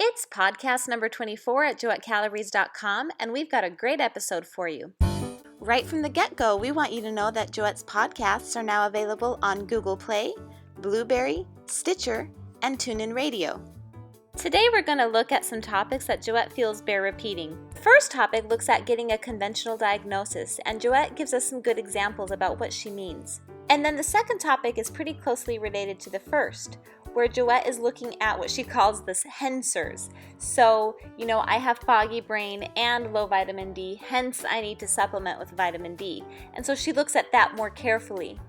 It's podcast number 24 at joettecalabrese.com, and we've got a great episode for you. Right from the get-go, we want you to know that Joette's podcasts are now available on Google Play, Blubrry, Stitcher, and TuneIn Radio. Today we're going to look at some topics that Joette feels bear repeating. The first topic looks at getting a conventional diagnosis, and Joette gives us some good examples about what she means. And then the second topic is pretty closely related to the first, where Joette is looking at what she calls the hensers. So, I have foggy brain and low vitamin D, hence I need to supplement with vitamin D. And so she looks at that more carefully.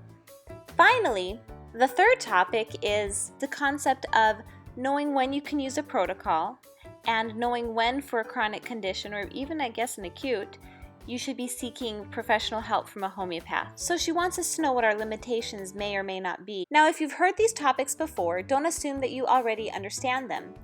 Finally, the third topic is the concept of knowing when you can use a protocol and knowing when for a chronic condition, or even an acute, you should be seeking professional help from a homeopath. So she wants us to know what our limitations may or may not be. Now, if you've heard these topics before, don't assume that you already understand them.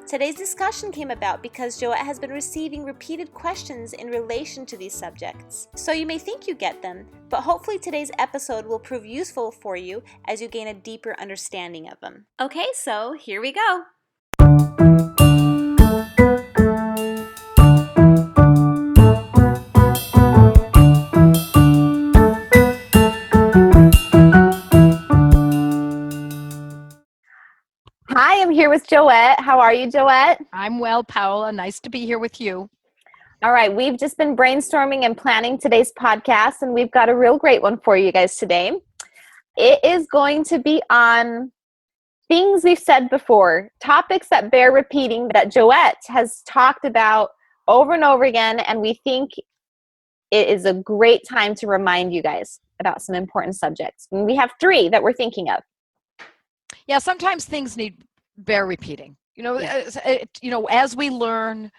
Today's discussion came about because Joette has been receiving repeated questions in relation to these subjects. So you may think you get them, but hopefully today's episode will prove useful for you as you gain a deeper understanding of them. Okay, so here we go. Hi, I'm here with Joette. How are you, Joette? I'm well, Paola. Nice to be here with you. All right, we've just been brainstorming and planning today's podcast, and we've got a real great one for you guys today. It is going to be on things we've said before, topics that bear repeating that Joette has talked about over and over again, and we think it is a great time to remind you guys about some important subjects. And we have 3 that we're thinking of. Yeah, sometimes things bear repeating. As we learn,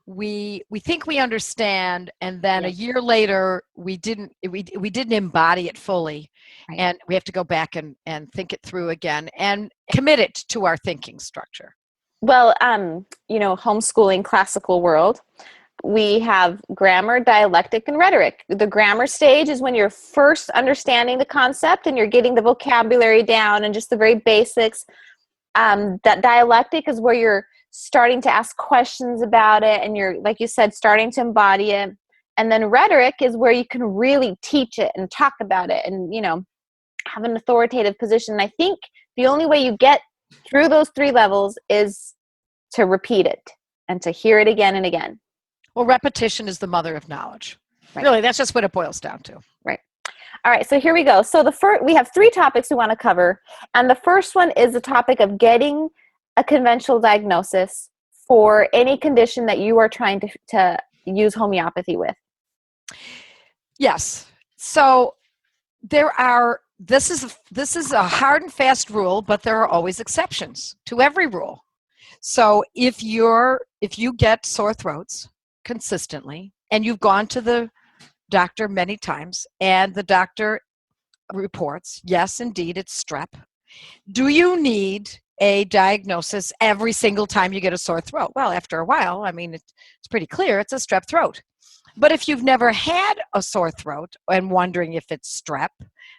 we think we understand, and then a year later we didn't embody it fully, right. And we have to go back and think it through again and commit it to our thinking structure. Well, homeschooling classical world, we have grammar, dialectic, and rhetoric. The grammar stage is when you're first understanding the concept and you're getting the vocabulary down and just the very basics. That dialectic is where you're starting to ask questions about it and you're, like you said, starting to embody it. And then rhetoric is where you can really teach it and talk about it and, have an authoritative position. And I think the only way you get through those 3 levels is to repeat it and to hear it again and again. Well, repetition is the mother of knowledge. Right. Really, that's just what it boils down to. Right. All right, so here we go. So we have 3 topics we want to cover, and the first one is the topic of getting a conventional diagnosis for any condition that you are trying to use homeopathy with. Yes. So this is a hard and fast rule, but there are always exceptions to every rule. So if you get sore throats consistently and you've gone to the doctor many times and the doctor reports, yes, indeed, it's strep. Do you need a diagnosis every single time you get a sore throat? Well, after a while, it's pretty clear it's a strep throat. But if you've never had a sore throat and wondering if it's strep,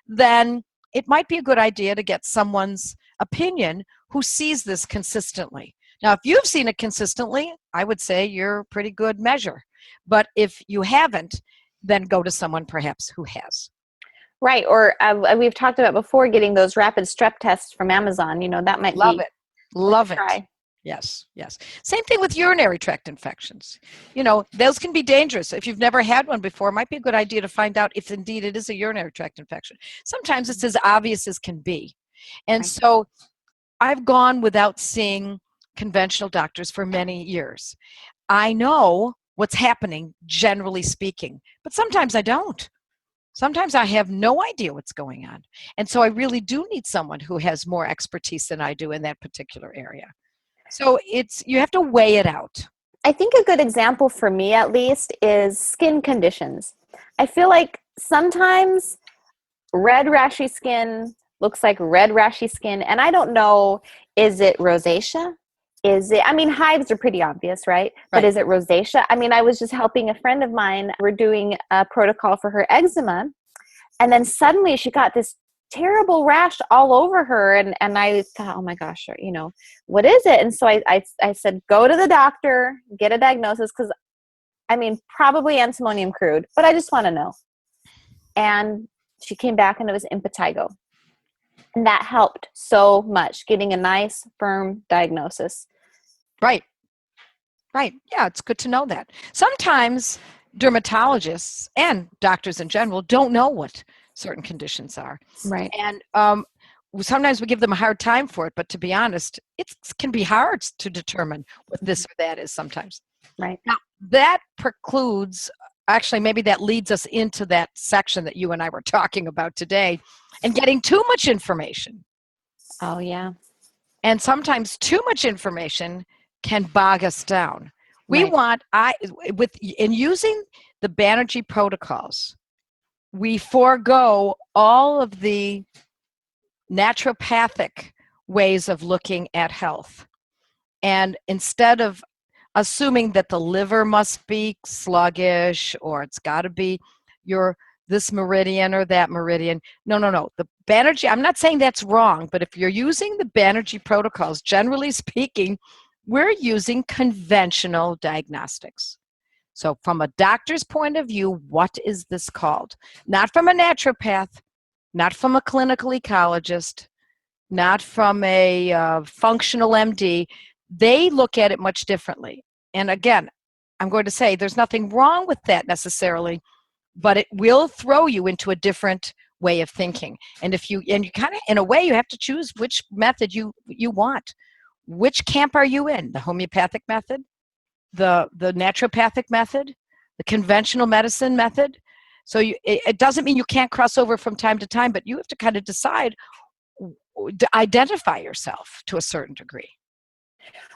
then it might be a good idea to get someone's opinion who sees this consistently. Now, if you've seen it consistently, I would say you're a pretty good measure. But if you haven't, then go to someone perhaps who has. Right. Or we've talked about before getting those rapid strep tests from Amazon. That might Love it. Yes. Same thing with urinary tract infections. Those can be dangerous. If you've never had one before, it might be a good idea to find out if indeed it is a urinary tract infection. Sometimes it's as obvious as can be. And so I've gone without seeing conventional doctors for many years. I know what's happening, generally speaking, but sometimes I don't. Sometimes I have no idea what's going on. And so I really do need someone who has more expertise than I do in that particular area. So you have to weigh it out. I think a good example for me, at least, is skin conditions. I feel like sometimes red rashy skin looks like red rashy skin, and I don't know, is it rosacea? Hives are pretty obvious, right? But is it rosacea? I was just helping a friend of mine. We're doing a protocol for her eczema. And then suddenly she got this terrible rash all over her. And I thought, oh my gosh, what is it? And so I said, go to the doctor, get a diagnosis. Cause probably antimonium crude, but I just want to know. And she came back and it was impetigo. And that helped so much, getting a nice, firm diagnosis. Right. Yeah, it's good to know that. Sometimes dermatologists and doctors in general don't know what certain conditions are. Right. And sometimes we give them a hard time for it, but to be honest, it can be hard to determine what this or that is sometimes. Right. Now, that precludes, actually, maybe that leads us into that section that you and I were talking about today, and getting too much information. Oh, yeah. And sometimes too much information can bog us down. We Right. want, in using the Banerjee protocols, we forego all of the naturopathic ways of looking at health. And instead of assuming that the liver must be sluggish or it's got to be this meridian or that meridian. No. The Banerjee, I'm not saying that's wrong, but if you're using the Banerjee protocols, generally speaking, we're using conventional diagnostics. So from a doctor's point of view, what is this called? Not from a naturopath, not from a clinical ecologist, not from a functional MD. They look at it much differently. And again, I'm going to say there's nothing wrong with that necessarily, but it will throw you into a different way of thinking. And you kind of, in a way, you have to choose which method you want. Which camp are you in? The homeopathic method, the naturopathic method, the conventional medicine method? So it doesn't mean you can't cross over from time to time, but you have to kind of decide to identify yourself to a certain degree.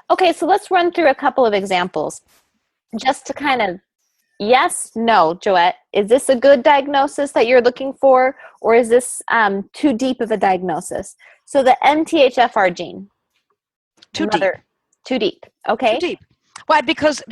Okay, so let's run through a couple of examples just to kind of, yes, no, Joette, is this a good diagnosis that you're looking for, or is this too deep of a diagnosis? So the MTHFR gene. Too deep. Too deep. Okay. Too deep. Why? Because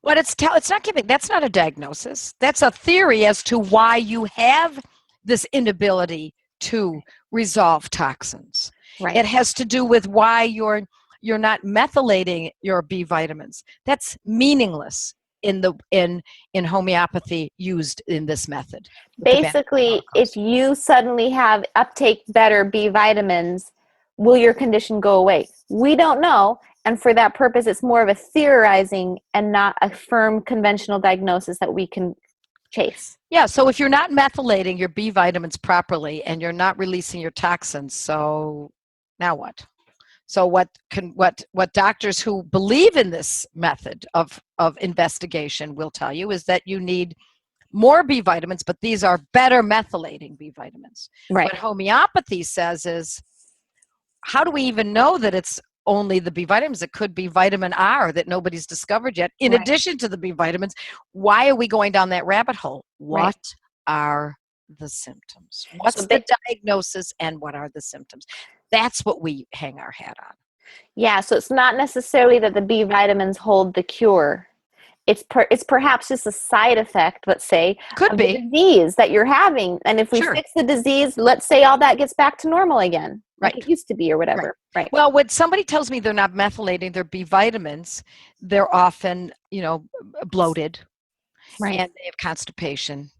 what it's not giving. That's not a diagnosis. That's a theory as to why you have this inability to resolve toxins. Right. It has to do with why you're not methylating your B vitamins. That's meaningless in homeopathy used in this method. Basically, if you suddenly have uptake better B vitamins, will your condition go away? We don't know. And for that purpose, it's more of a theorizing and not a firm conventional diagnosis that we can chase. Yeah, so if you're not methylating your B vitamins properly and you're not releasing your toxins, so now what? So what doctors who believe in this method of investigation will tell you is that you need more B vitamins, but these are better methylating B vitamins. Right. What homeopathy says is, how do we even know that it's only the B vitamins? It could be vitamin R that nobody's discovered yet. In addition to the B vitamins, why are we going down that rabbit hole? What are the symptoms? What's the diagnosis and what are the symptoms? That's what we hang our hat on. Yeah, so it's not necessarily that the B vitamins hold the cure. It's perhaps just a side effect, let's say, could of be the disease that you're having. And if we fix the disease, let's say all that gets back to normal again, like it used to be or whatever. Right. Well, when somebody tells me they're not methylating their B vitamins, they're often, bloated, right, and they have constipation,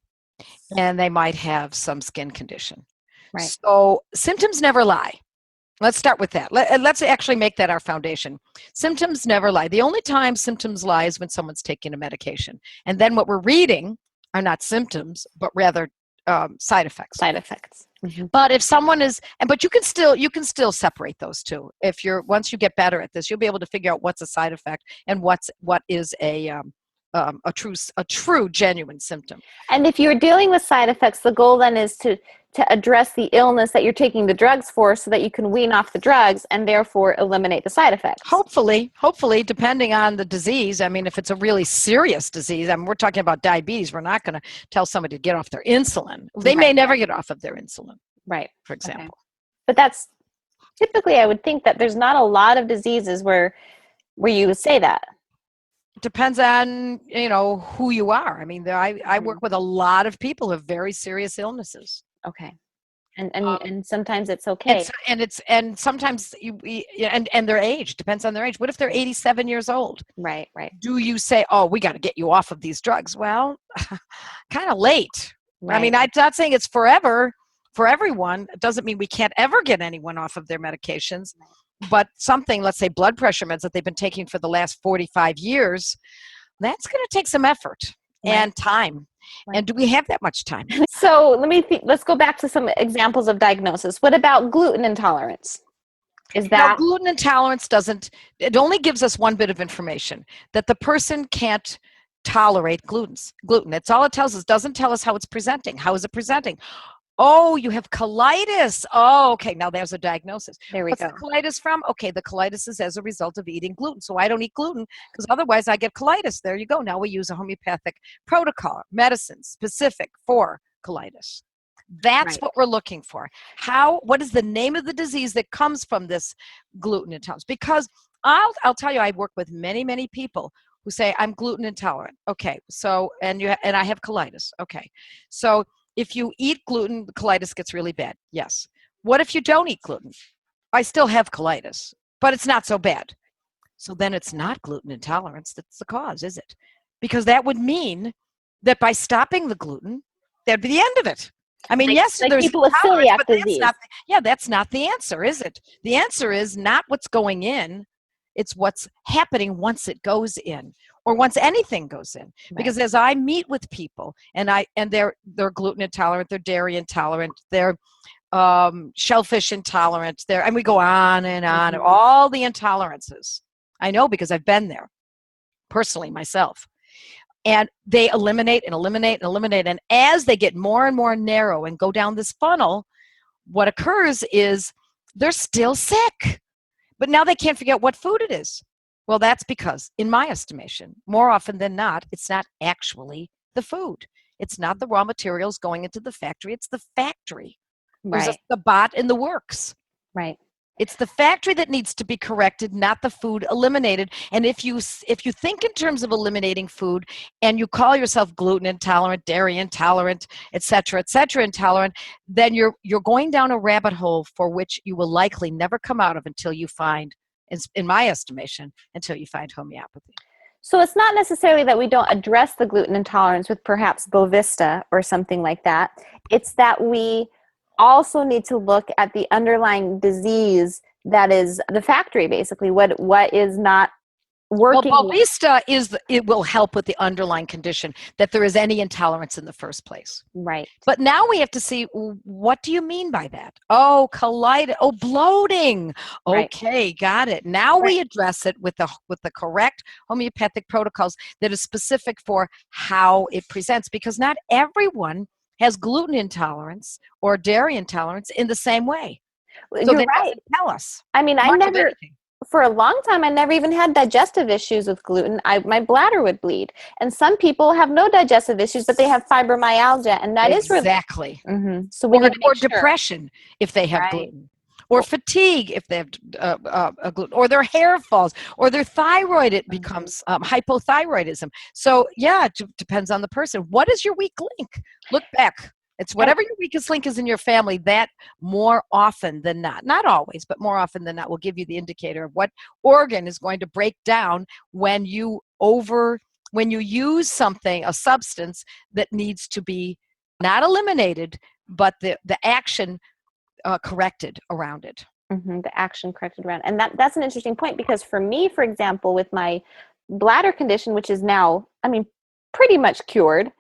and they might have some skin condition. Right. So symptoms never lie. Let's start with that. Let's actually make that our foundation. Symptoms never lie. The only time symptoms lie is when someone's taking a medication. And then what we're reading are not symptoms, but rather side effects. Side effects. Mm-hmm. But if someone is, but you can still separate those two. Once you get better at this, you'll be able to figure out what's a side effect and what is a true genuine symptom. And if you're dealing with side effects, the goal then is to address the illness that you're taking the drugs for, so that you can wean off the drugs and therefore eliminate the side effects. Hopefully, depending on the disease. I mean, if it's a really serious disease, we're talking about diabetes, we're not going to tell somebody to get off their insulin. They may never get off of their insulin. Right. For example. Okay. But that's typically, I would think that there's not a lot of diseases where you would say that. Depends on, who you are. I mean, I work with a lot of people who have very serious illnesses. Okay. And sometimes it's okay. And sometimes and their age depends on their age. What if they're 87 years old? Right. Do you say, oh, we got to get you off of these drugs? Well, kind of late. Right. I mean, I'm not saying it's forever for everyone. It doesn't mean we can't ever get anyone off of their medications. But something, let's say blood pressure meds that they've been taking for the last 45 years, that's going to take some effort and time. Right. And do we have that much time? So let's go back to some examples of diagnosis. What about gluten intolerance? Is that now, gluten intolerance it only gives us one bit of information, that the person can't tolerate gluten. That's all it tells us. Doesn't tell us how it's presenting. How is it presenting? Oh, you have colitis. Oh, okay. Now there's a diagnosis. What's the colitis from? Okay, the colitis is as a result of eating gluten. So I don't eat gluten because otherwise I get colitis. There you go. Now we use a homeopathic protocol, medicine specific for colitis. That's what we're looking for. What is the name of the disease that comes from this gluten intolerance? Because I'll tell you, I work with many, many people who say, I'm gluten intolerant. Okay, so, and I have colitis. Okay, so if you eat gluten, the colitis gets really bad. Yes. What if you don't eat gluten? I still have colitis, but it's not so bad. So then it's not gluten intolerance that's the cause, is it? Because that would mean that by stopping the gluten, that'd be the end of it. I mean, yes, like there's people with celiac disease. That's not the answer, is it? The answer is not what's going in, it's what's happening once it goes in, or once anything goes in. Because as I meet with people, and they're gluten intolerant, they're dairy intolerant, they're shellfish intolerant, and we go on and on, all the intolerances. I know because I've been there personally myself. And they eliminate and eliminate and eliminate. And as they get more and more narrow and go down this funnel, what occurs is they're still sick. But now they can't figure out what food it is. Well, that's because, in my estimation, more often than not, it's not actually the food. It's not the raw materials going into the factory. It's the factory. There's the bot in the works. Right. It's the factory that needs to be corrected, not the food eliminated. And if you think in terms of eliminating food and you call yourself gluten intolerant, dairy intolerant, et cetera, intolerant, then you're going down a rabbit hole for which you will likely never come out of until you find, in my estimation, until you find homeopathy. So it's not necessarily that we don't address the gluten intolerance with perhaps Bovista or something like that. It's that we also need to look at the underlying disease that is the factory, basically. What is not working? Well, Bovista it will help with the underlying condition, that there is any intolerance in the first place. Right. But now we have to see, what do you mean by that? Oh, colitis. Oh, bloating. Okay, got it. Now we address it with the correct homeopathic protocols that is specific for how it presents, because not everyone has gluten intolerance or dairy intolerance in the same way. So you're right. Tell us. I mean, for a long time, I never even had digestive issues with gluten. My bladder would bleed. And some people have no digestive issues, but they have fibromyalgia. And that is really... Exactly. Mm-hmm. So we need to make depression if they have gluten. Or fatigue if they have gluten, or their hair falls, or their thyroid, it becomes hypothyroidism. So yeah, it depends on the person. What is your weak link? Look back. It's whatever your weakest link is in your family, that more often than not always, but more often than not, will give you the indicator of what organ is going to break down when you use a substance that needs to be not eliminated, but the action corrected around it. The action corrected around. And that's an interesting point, because for me, for example, with my bladder condition, which is now, I mean, pretty much cured,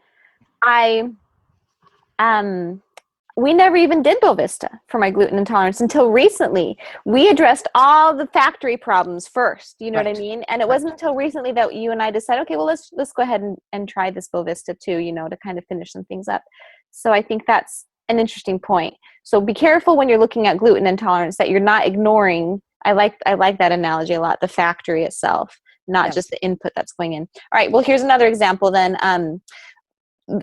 we never even did Bovista for my gluten intolerance until recently. We addressed all the factory problems first, you know what I mean? And it wasn't until recently that you and I decided, okay, well, let's go ahead and try this Bovista too, to kind of finish some things up. So I think that's an interesting point. So be careful when you're looking at gluten intolerance that you're not ignoring. I like that analogy a lot, the factory itself, not just the input that's going in. All right, well, here's another example then.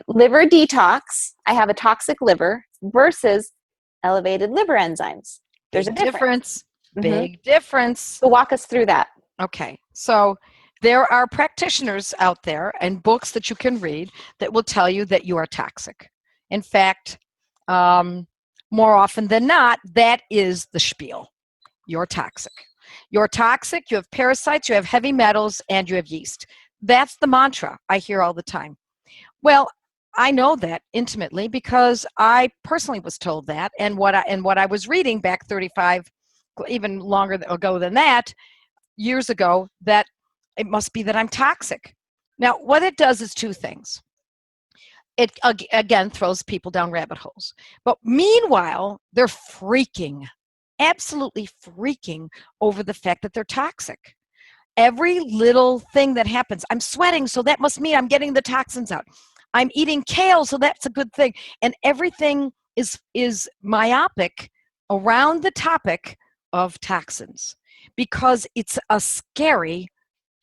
Liver detox. I have a toxic liver versus elevated liver enzymes. There's a difference. Big difference. So walk us through that. Okay. So there are practitioners out there and books that you can read that will tell you that you are toxic. In fact, more often than not, that is the spiel. You're toxic. You're toxic, you have parasites, you have heavy metals, and you have yeast. That's the mantra I hear all the time. Well, I know that intimately because I personally was told that, and what I was reading back 35, even longer ago than that, years ago, that it must be that I'm toxic. Now, what it does is two things. It, again, throws people down rabbit holes. But meanwhile, they're freaking, absolutely freaking over the fact that they're toxic. Every little thing that happens, I'm sweating, so that must mean I'm getting the toxins out. I'm eating kale, so that's a good thing. And everything is myopic around the topic of toxins because it's a scary,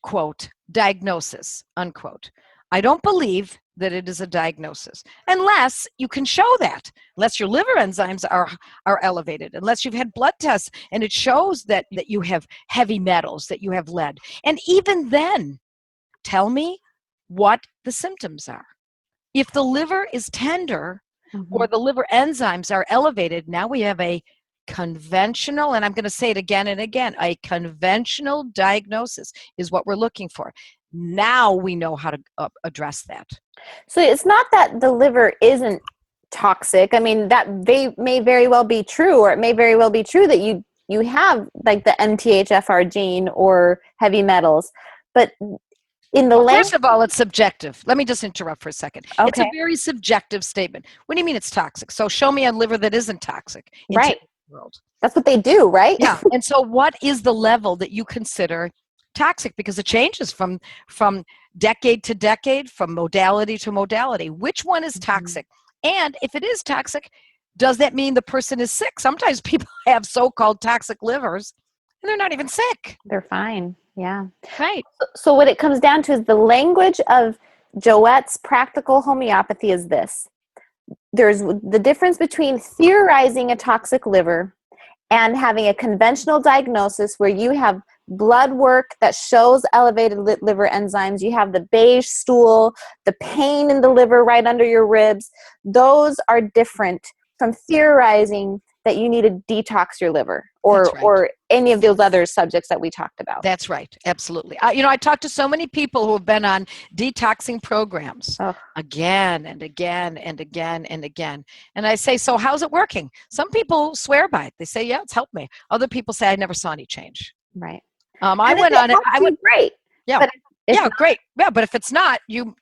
quote, diagnosis, unquote. I don't believe that it is a diagnosis unless you can show that, unless your liver enzymes are elevated, unless you've had blood tests and it shows that you have heavy metals, that you have lead. And even then, tell me what the symptoms are. If the liver is tender or the liver enzymes are elevated, now we have a conventional, and I'm going to say it again and again, a conventional diagnosis is what we're looking for. Now we know how to address that. So it's not that the liver isn't toxic. I mean, that they may very well be true, or it may very well be true that you have like the MTHFR gene or heavy metals, but in the First of all, it's subjective. Let me just interrupt for a second. Okay. It's a very subjective statement. What do you mean it's toxic? So show me a liver that isn't toxic. Right. World. That's what they do, right? Yeah. And so what is the level that you consider toxic? Because it changes from decade to decade, from modality to modality. Which one is toxic? And if it is toxic, does that mean the person is sick? Sometimes people have so-called toxic livers and they're not even sick. They're fine. Yeah. Right. So what it comes down to is the language of Joette's practical homeopathy is this. There's the difference between theorizing a toxic liver and having a conventional diagnosis where you have blood work that shows elevated liver enzymes. You have the beige stool, the pain in the liver right under your ribs. Those are different from theorizing that you need to detox your liver or any of those other subjects that we talked about. That's right. Absolutely. I talked to so many people who have been on detoxing programs again and again and again and again. And I say, so how's it working? Some people swear by it. They say, yeah, it's helped me. Other people say, I never saw any change. Right. I went on it. I went great. Yeah. But yeah, great. Yeah, but if it's not, you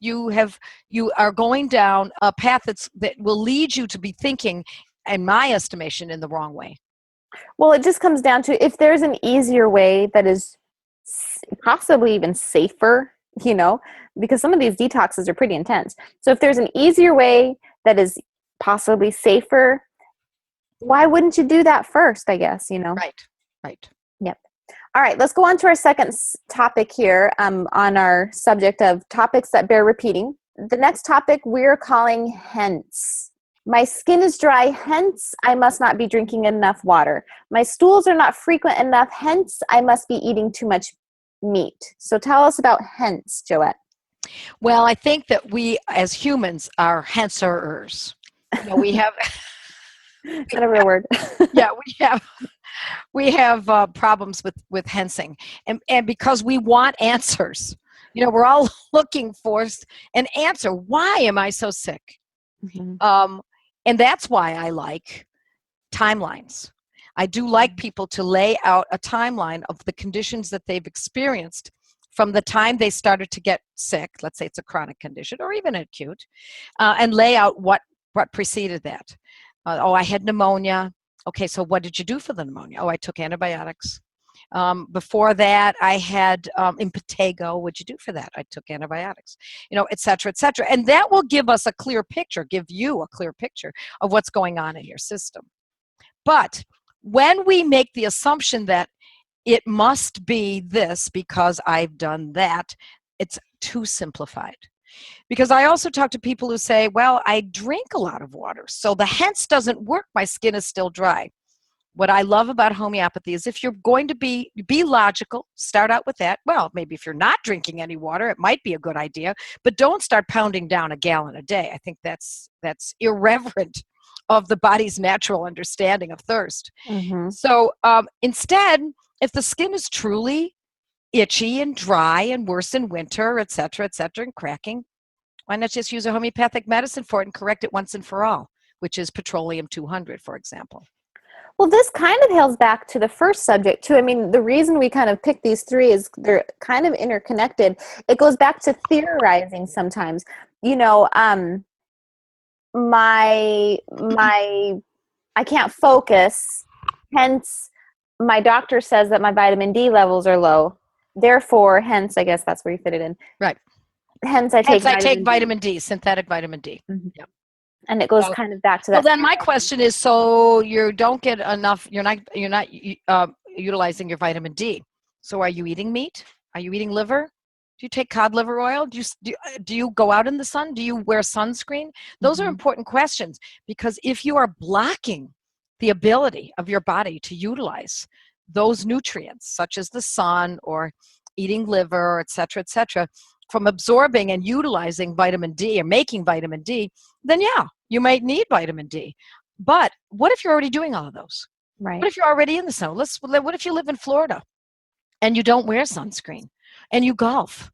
are going down a path that will lead you to be thinking, in my estimation, in the wrong way. Well, it just comes down to if there's an easier way that is possibly even safer, because some of these detoxes are pretty intense. So if there's an easier way that is possibly safer, why wouldn't you do that first, I guess, Right. Yep. All right, let's go on to our second topic here on our subject of topics that bear repeating. The next topic we're calling hence. My skin is dry, hence I must not be drinking enough water. My stools are not frequent enough, hence I must be eating too much meat. So tell us about hence, Joette. Well, I think that we as humans are hencerers. We have... Is that a real word? Yeah, we have problems with hensing. And because we want answers. We're all looking for an answer. Why am I so sick? Mm-hmm. And that's why I like timelines. I do like people to lay out a timeline of the conditions that they've experienced from the time they started to get sick, let's say it's a chronic condition or even acute, and lay out what preceded that. I had pneumonia. Okay, so what did you do for the pneumonia? I took antibiotics. Before that, I had impetigo. What'd you do for that? I took antibiotics, et cetera, et cetera. And that will give us give you a clear picture of what's going on in your system. But when we make the assumption that it must be this because I've done that, it's too simplified. Because I also talk to people who say, well, I drink a lot of water, so the hence doesn't work. My skin is still dry. What I love about homeopathy is if you're going to be logical, start out with that. Well, maybe if you're not drinking any water, it might be a good idea, but don't start pounding down a gallon a day. I think that's irreverent of the body's natural understanding of thirst. Mm-hmm. So instead, if the skin is truly itchy and dry and worse in winter, et cetera, and cracking, why not just use a homeopathic medicine for it and correct it once and for all, which is petroleum 200, for example. Well, this kind of hails back to the first subject, too. I mean, the reason we kind of pick these three is they're kind of interconnected. It goes back to theorizing sometimes. You know, my I can't focus, hence my doctor says that my vitamin D levels are low. Therefore, hence, I guess that's where you fit it in. Right. Hence, I take vitamin D, synthetic vitamin D. Mm-hmm. Yep. And it goes kind of back to that. Well, then my question is, so you don't get enough, you're not utilizing your vitamin D. So are you eating meat? Are you eating liver? Do you take cod liver oil? Do you go out in the sun? Do you wear sunscreen? Those are important questions, because if you are blocking the ability of your body to utilize those nutrients, such as the sun or eating liver, et cetera, from absorbing and utilizing vitamin D or making vitamin D, then yeah, you might need vitamin D. But what if you're already doing all of those? Right. What if you're already in the sun? What if you live in Florida and you don't wear sunscreen and you golf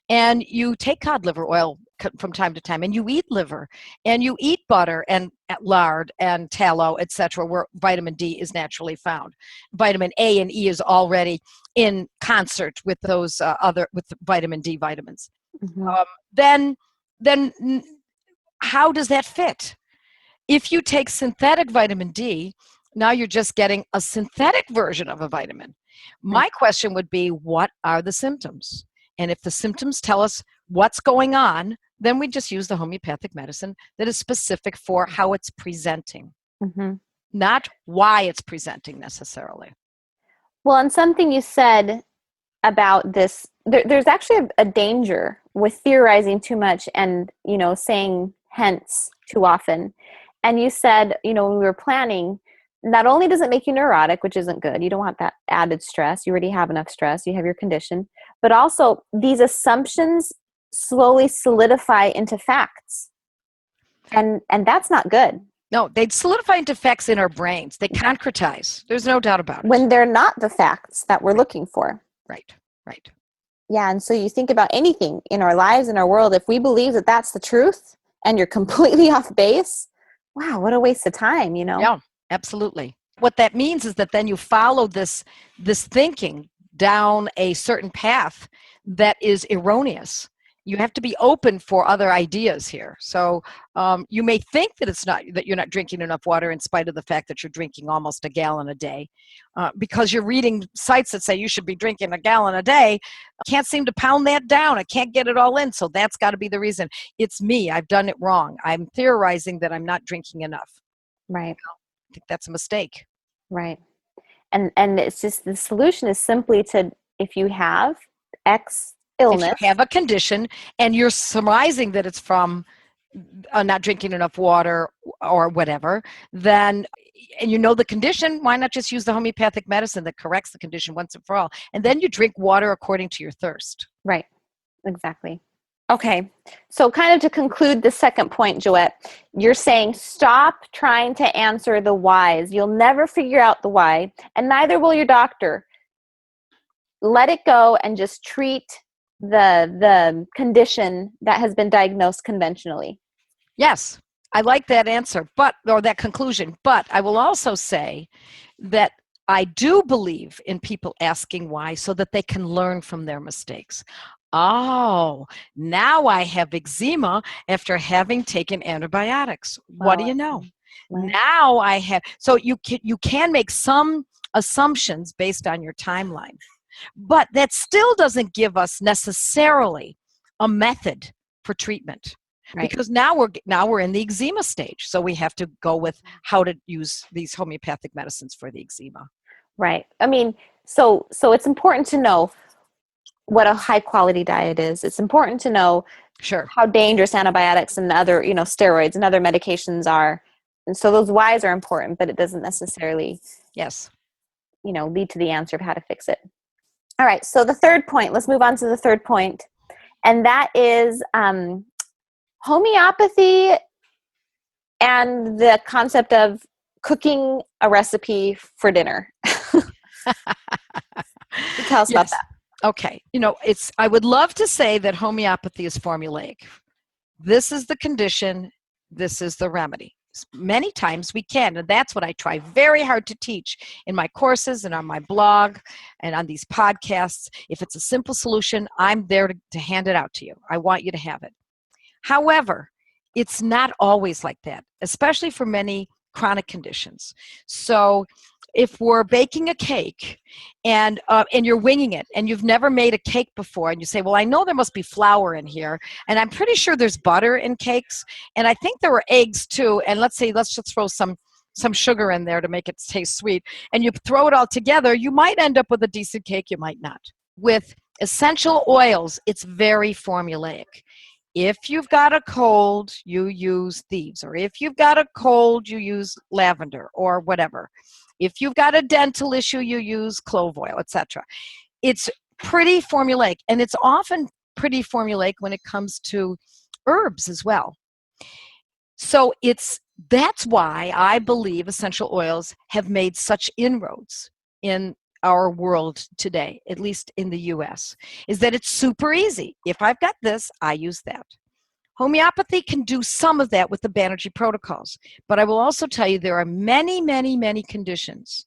and you take cod liver oil from time to time and you eat liver and you eat butter and lard and tallow, etc., where vitamin D is naturally found? Vitamin A and E is already in concert with those with the vitamin D vitamins. Then how does that fit? If you take synthetic vitamin D, now you're just getting a synthetic version of a vitamin. My question would be, what are the symptoms? And if the symptoms tell us what's going on, then we just use the homeopathic medicine that is specific for how it's presenting, not why it's presenting necessarily. Well, and something you said about this, there's actually a danger with theorizing too much and, saying hence too often. And you said, when we were planning, not only does it make you neurotic, which isn't good, you don't want that added stress, you already have enough stress, you have your condition, but also these assumptions slowly solidify into facts. And that's not good. No, they'd solidify into facts in our brains. They concretize. There's no doubt about it. When they're not the facts that we're looking for. Right. Yeah, and so you think about anything in our lives, in our world, if we believe that that's the truth and you're completely off base, wow, what a waste of time, Yeah, absolutely. What that means is that then you follow this thinking down a certain path that is erroneous. You have to be open for other ideas here. So you may think that you're not drinking enough water in spite of the fact that you're drinking almost a gallon a day, because you're reading sites that say you should be drinking a gallon a day. I can't seem to pound that down. I can't get it all in. So that's got to be the reason. It's me. I've done it wrong. I'm theorizing that I'm not drinking enough. Right. I think that's a mistake. Right. And it's just, the solution is simply to, if you have X illness, if you have a condition and you're surmising that it's from not drinking enough water or whatever, then, and you know the condition, why not just use the homeopathic medicine that corrects the condition once and for all? And then you drink water according to your thirst. Right. Exactly. Okay. So kind of to conclude the second point, Joette, you're saying stop trying to answer the whys. You'll never figure out the why, and neither will your doctor. Let it go and just treat the condition that has been diagnosed conventionally. Yes, I like that answer, or that conclusion. But I will also say that I do believe in people asking why so that they can learn from their mistakes. Oh, now I have eczema after having taken antibiotics. What do you know? Right. Now I have, so you can make some assumptions based on your timeline. But that still doesn't give us necessarily a method for treatment, right? Because now we're in the eczema stage, so we have to go with how to use these homeopathic medicines for the eczema. Right. I mean, so it's important to know what a high quality diet is. It's important to know how dangerous antibiotics and other, steroids and other medications are. And so those whys are important, but it doesn't necessarily lead to the answer of how to fix it. All right, so the third point, let's move on to the third point, and that is homeopathy and the concept of cooking a recipe for dinner. Tell us about Yes. that. Okay. I would love to say that homeopathy is formulaic. This is the condition, this is the remedy. Many times we can, and that's what I try very hard to teach in my courses and on my blog and on these podcasts. If it's a simple solution, I'm there to hand it out to you. I want you to have it. However, it's not always like that, especially for many chronic conditions. So if we're baking a cake and you're winging it and you've never made a cake before and you say, well, I know there must be flour in here and I'm pretty sure there's butter in cakes and I think there were eggs too, and let's just throw some sugar in there to make it taste sweet, and you throw it all together, you might end up with a decent cake, you might not. With essential oils, it's very formulaic. If you've got a cold, you use thieves, or if you've got a cold, you use lavender or whatever. If you've got a dental issue, you use clove oil, etc. It's pretty formulaic, and it's often pretty formulaic when it comes to herbs as well. So that's why I believe essential oils have made such inroads in our world today, at least in the US, is that it's super easy. If I've got this, I use that. Homeopathy can do some of that with the Banerjee protocols, but I will also tell you there are many, many, many conditions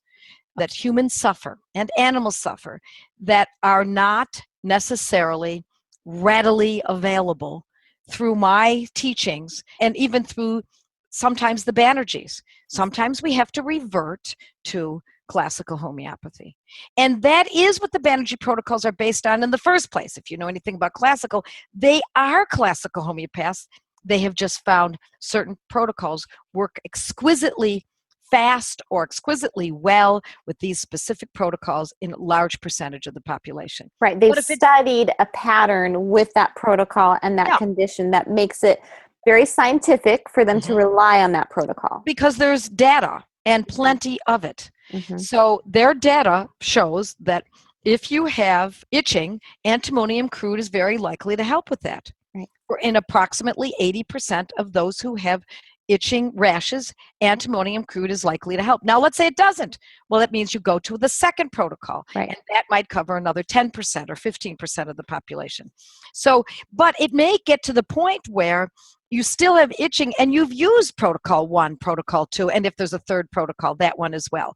that humans suffer and animals suffer that are not necessarily readily available through my teachings and even through sometimes the Banerjees. Sometimes we have to revert to classical homeopathy. And that is what the Banerjee protocols are based on in the first place. If you know anything about classical, they are classical homeopaths. They have just found certain protocols work exquisitely fast or exquisitely well with these specific protocols in a large percentage of the population. Right. They've studied a pattern with that protocol and that condition that makes it very scientific for them to rely on that protocol. Because there's data and plenty of it. So their data shows that if you have itching, antimonium crude is very likely to help with that. Right. In approximately 80% of those who have itching rashes, antimonium crude is likely to help. Now, let's say it doesn't. Well, that means you go to the second protocol, right, and that might cover another 10% or 15% of the population. So, but it may get to the point where you still have itching and you've used protocol 1, protocol 2, and if there's a third protocol, that one as well.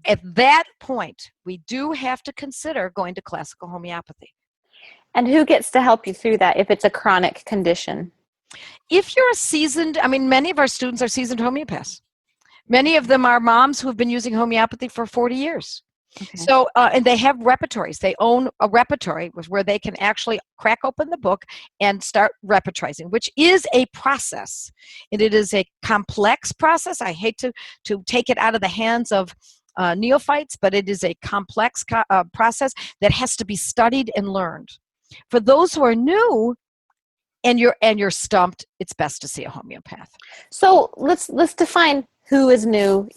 At that point, we do have to consider going to classical homeopathy. And who gets to help you through that if it's a chronic condition? If you're a seasoned, I mean, many of our students are seasoned homeopaths. Many of them are moms who have been using homeopathy for 40 years. Okay. So, and they have repertories. They own a repertory where they can actually crack open the book and start repertorizing, which is a process. And it is a complex process. I hate to take it out of the hands of neophytes, but it is a complex process that has to be studied and learned. For those who are new, and you're stumped, it's best to see a homeopath. So let's define who is new.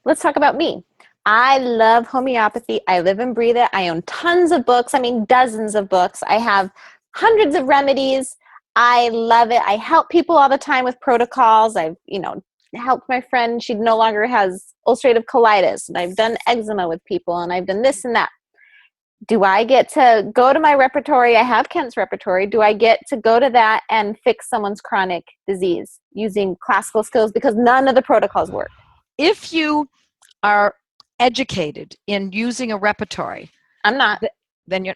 Let's talk about me. I love homeopathy. I live and breathe it. I own tons of books. I mean, dozens of books. I have hundreds of remedies. I love it. I help people all the time with protocols. I've, helped my friend. She no longer has ulcerative colitis. And I've done eczema with people, and I've done this and that. Do I get to go to my repertory? I have Kent's repertory. Do I get to go to that and fix someone's chronic disease using classical skills? Because none of the protocols work. If you are educated in using a repertory, I'm not. Then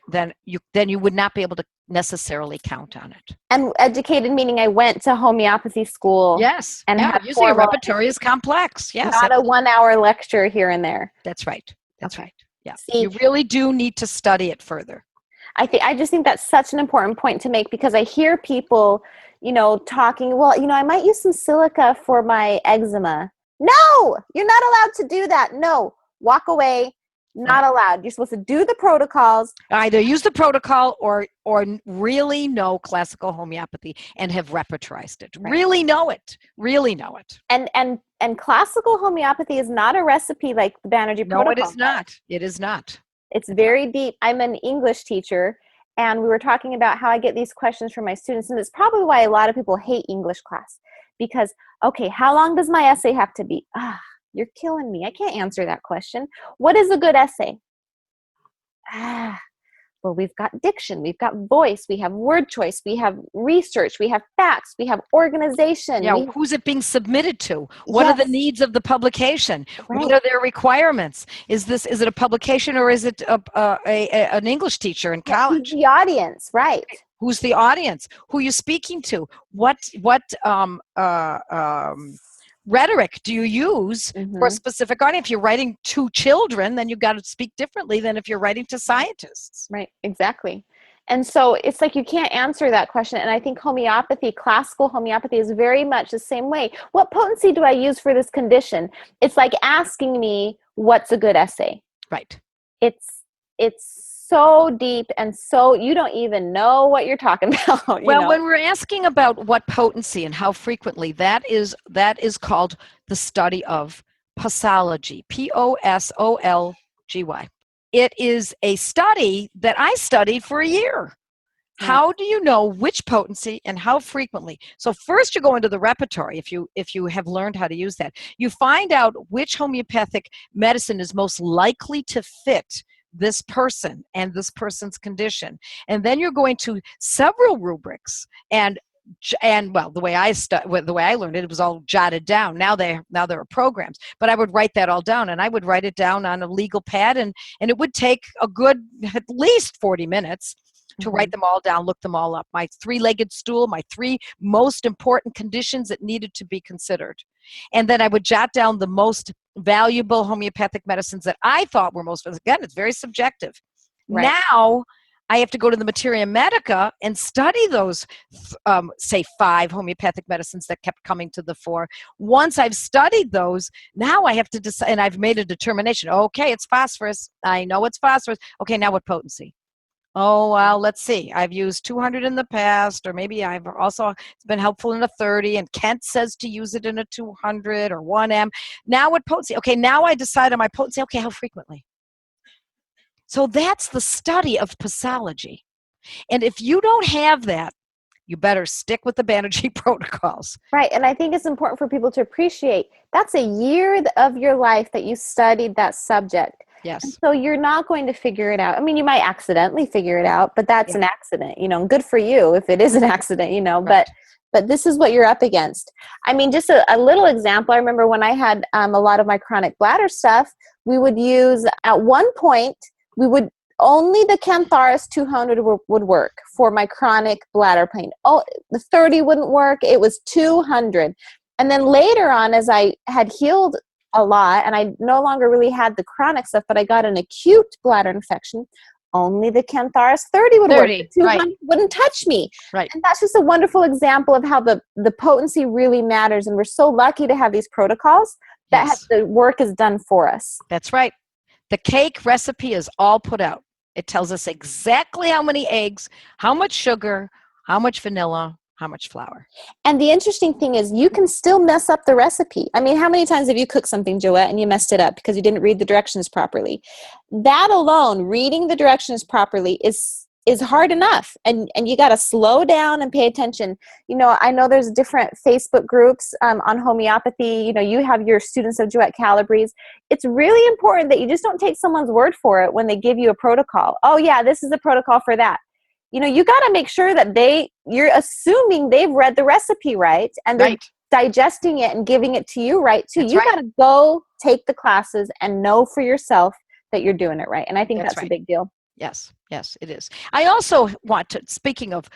you would not be able to necessarily count on it. And educated meaning I went to homeopathy school. Yes. And using a repertory is complex. Yes. Not a 1-hour lecture here and there. That's right. That's right. Yeah. See, you really do need to study it further. I just think that's such an important point to make, because I hear people, talking, well, I might use some silica for my eczema. No, you're not allowed to do that. No, walk away. Not allowed. You're supposed to do the protocols. Either use the protocol or really know classical homeopathy and have repertorized it. Right. Really know it. Really know it. And classical homeopathy is not a recipe like the Banerjee protocol. No, it is not. It is not. It's very deep. I'm an English teacher, and we were talking about how I get these questions from my students, and it's probably why a lot of people hate English class. because, okay, how long does my essay have to be? You're killing me. I can't answer that question. What is a good essay? Well, we've got diction, we've got voice, we have word choice, we have research, we have facts, we have organization. Yeah, who's it being submitted to? What Yes. are the needs of the publication? Right. What are their requirements? Is it a publication, or is it an English teacher in college? Who's the audience, right? Who's the audience? Who are you speaking to? What rhetoric do you use for a specific audience? If you're writing to children, then you've got to speak differently than if you're writing to scientists. Right, exactly. And so it's like you can't answer that question. And I think homeopathy, classical homeopathy, is very much the same way. What potency do I use for this condition? It's like asking me, what's a good essay? Right. It's so deep, and so you don't even know what you're talking about. Well, when we're asking about what potency and how frequently, that is called the study of posology, P-O-S-O-L-G-Y. It is a study that I studied for a year. Right. How do you know which potency and how frequently? So first you go into the repertory, if you have learned how to use that. You find out which homeopathic medicine is most likely to fit this person and this person's condition. And then you're going to several rubrics, and well, the way I learned it was all jotted down. Now there are programs, but I would write that all down, and I would write it down on a legal pad, and it would take a good at least 40 minutes to write them all down, look them all up. My 3-legged stool, my 3 most important conditions that needed to be considered. And then I would jot down the most valuable homeopathic medicines that I thought were most, again, it's very subjective. Right. Now I have to go to the Materia Medica and study those, say, 5 homeopathic medicines that kept coming to the fore. Once I've studied those, now I have to decide, and I've made a determination. Okay, it's phosphorus. I know it's phosphorus. Okay, now what potency? Oh, well, let's see. I've used 200 in the past, or maybe I've also, it's been helpful in a 30, and Kent says to use it in a 200 or 1M. Now what potency? Okay, now I decide on my potency. Okay, how frequently? So that's the study of posology. And if you don't have that, you better stick with the Banerjee protocols. Right, and I think it's important for people to appreciate that's a year of your life that you studied that subject. Yes. And so you're not going to figure it out. I mean, you might accidentally figure it out, but that's an accident, good for you if it is an accident, Right. But this is what you're up against. I mean, just a little example. I remember when I had a lot of my chronic bladder stuff, we would use, at one point, only the Cantharis 200 would work for my chronic bladder pain. Oh, the 30 wouldn't work. It was 200. And then later on, as I had healed a lot, and I no longer really had the chronic stuff, but I got an acute bladder infection, only the Cantharis 30 would work. 200 wouldn't touch me. Right. And that's just a wonderful example of how the potency really matters. And we're so lucky to have these protocols that the work is done for us. That's right. The cake recipe is all put out. It tells us exactly how many eggs, how much sugar, how much vanilla, how much flour. And the interesting thing is you can still mess up the recipe. I mean, how many times have you cooked something, Joette, and you messed it up because you didn't read the directions properly? That alone, reading the directions properly, is hard enough. And you got to slow down and pay attention. I know there's different Facebook groups on homeopathy. You have your students of Joette Calabrese. It's really important that you just don't take someone's word for it when they give you a protocol. Oh yeah, this is a protocol for that. You got to make sure that you're assuming they've read the recipe right, and they're digesting it and giving it to you right too. You got to go take the classes and know for yourself that you're doing it right. And I think that's a big deal. Yes, it is. I also want to, speaking of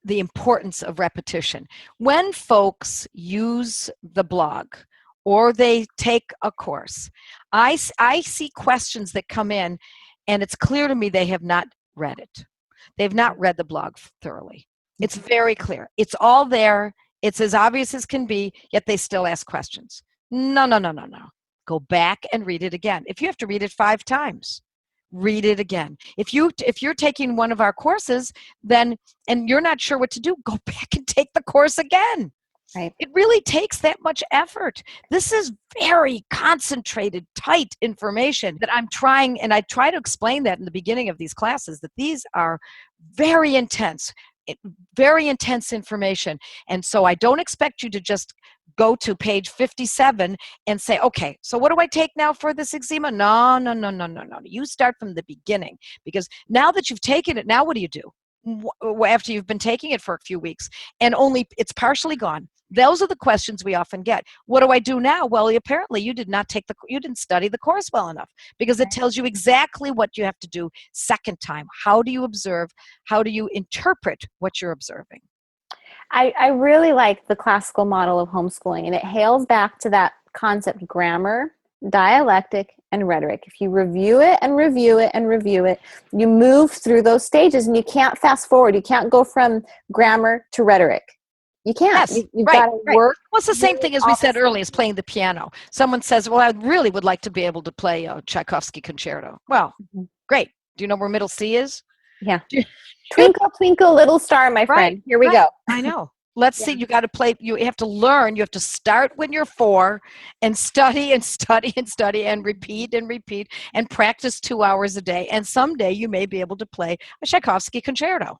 the importance of repetition, when folks use the blog or they take a course, I see questions that come in, and it's clear to me they have not read it. They've not read the blog thoroughly. It's very clear. It's all there. It's as obvious as can be, yet they still ask questions. No. Go back and read it again. If you have to read it 5 times, read it again. If you're taking one of our courses, then, and you're not sure what to do, go back and take the course again. Right. It really takes that much effort. This is very concentrated, tight information that I'm trying, and I try to explain that in the beginning of these classes, that these are very intense, very intense information. And so I don't expect you to just go to page 57 and say, okay, so what do I take now for this eczema? No. You start from the beginning, because now that you've taken it, now what do you do? After you've been taking it for a few weeks and only it's partially gone. Those are the questions we often get. What do I do now? Well, apparently you didn't study the course well enough, because it tells you exactly what you have to do second time. How do you observe? How do you interpret what you're observing? I really like the classical model of homeschooling, and it hails back to that concept: grammar, dialectic, and rhetoric. If you review it and review it and review it, you move through those stages, and you can't fast forward. You can't go from grammar to rhetoric. You can't. Yes, You've right, got to work. Well, it's the same thing as we said earlier, as playing the piano. Someone says, well, I really would like to be able to play a Tchaikovsky concerto. Well, great. Do you know where middle C is? Yeah. Twinkle, twinkle, little star, my friend. Here we go. I know. Let's see. You got to play. You have to learn. You have to start when you're 4 and study and study and study and repeat and practice 2 hours a day. And someday you may be able to play a Tchaikovsky concerto.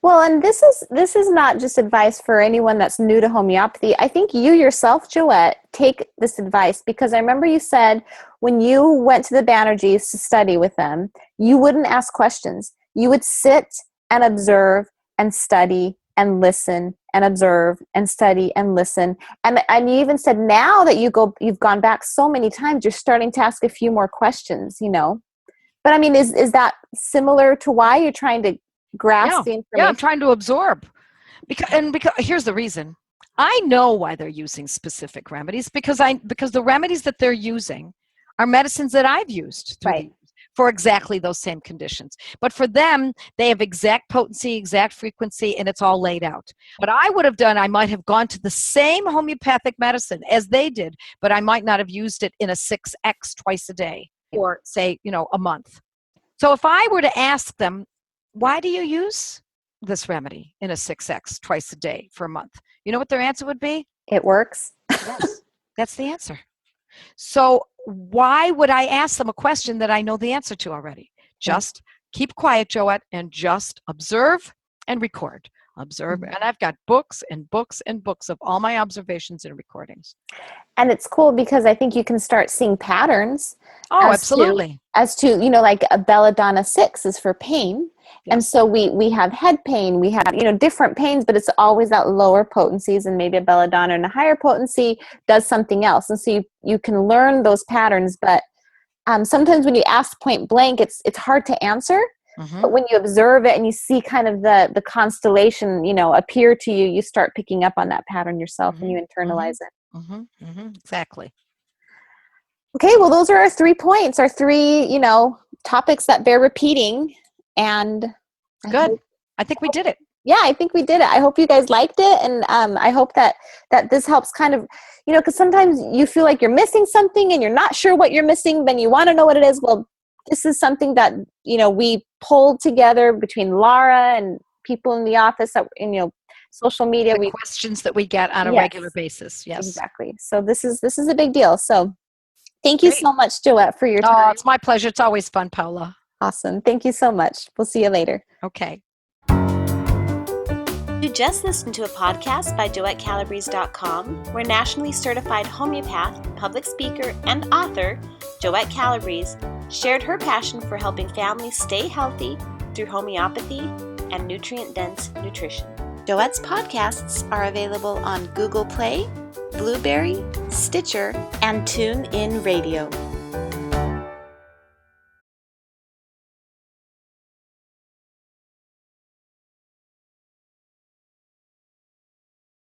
Well, and this is not just advice for anyone that's new to homeopathy. I think you yourself, Joette, take this advice, because I remember you said when you went to the Banerjees to study with them, you wouldn't ask questions. You would sit and observe and study and listen and observe and study and listen. And you even said now that you've gone back so many times, you're starting to ask a few more questions, But I mean, is that similar to why you're trying to grasp the information? Yeah, I'm trying to absorb. Because here's the reason. I know why they're using specific remedies, because the remedies that they're using are medicines that I've used for exactly those same conditions. But for them, they have exact potency, exact frequency, and it's all laid out. What I would have done, I might have gone to the same homeopathic medicine as they did, but I might not have used it in a 6x twice a day, or say, a month. So if I were to ask them, why do you use this remedy in a 6x twice a day for a month? You know what their answer would be? It works. Yes, that's the answer. So why would I ask them a question that I know the answer to already? Just keep quiet, Joette, and just observe and record. Observe. And I've got books and books and books of all my observations and recordings. And it's cool because I think you can start seeing patterns. Oh, absolutely. As to, like a belladonna 6 is for pain. Yes. And so we have head pain, we have, different pains, but it's always that lower potencies, and maybe a belladonna and a higher potency does something else. And so you can learn those patterns, but sometimes when you ask point blank, it's hard to answer. Mm-hmm. But when you observe it and you see kind of the constellation, appear to you, you start picking up on that pattern yourself, and you internalize it. Mm-hmm. Mm-hmm. Exactly. Okay, well, those are our 3 points, our 3, topics that bear repeating. And good. I think we did it. Yeah, I think we did it. I hope you guys liked it. And I hope that this helps kind of, because sometimes you feel like you're missing something and you're not sure what you're missing, then you want to know what it is. Well, this is something that, we pulled together between Laura and people in the office, that, social media. Questions that we get on a regular basis. Yes, exactly. So this is a big deal. So thank you so much, Joette, for your time. Oh, it's my pleasure. It's always fun, Paola. Awesome. Thank you so much. We'll see you later. Okay. You just listened to a podcast by JoetteCalabrese.com, where nationally certified homeopath, public speaker, and author Joette Calabrese shared her passion for helping families stay healthy through homeopathy and nutrient-dense nutrition. Joette's podcasts are available on Google Play, Blubrry, Stitcher, and TuneIn Radio.